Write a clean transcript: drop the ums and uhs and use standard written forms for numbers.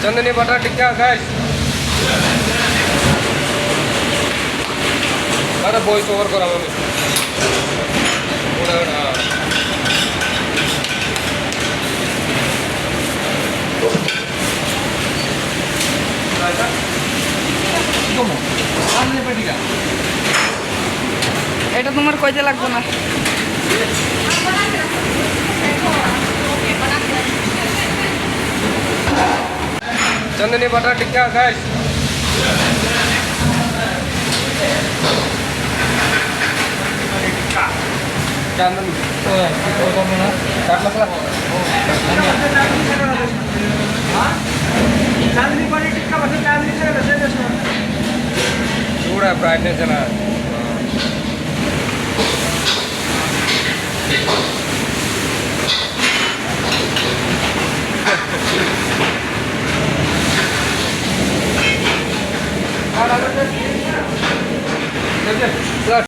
chandani butter tikka guys. Ada voice over kora mami. এটা তোমার কয়তে লাগবে না chandani butter tikka guys. chandani chaat masala चांदनी पानी टिक्का बस चांदनी से थोड़ा ब्राइटनेस है ना और अगर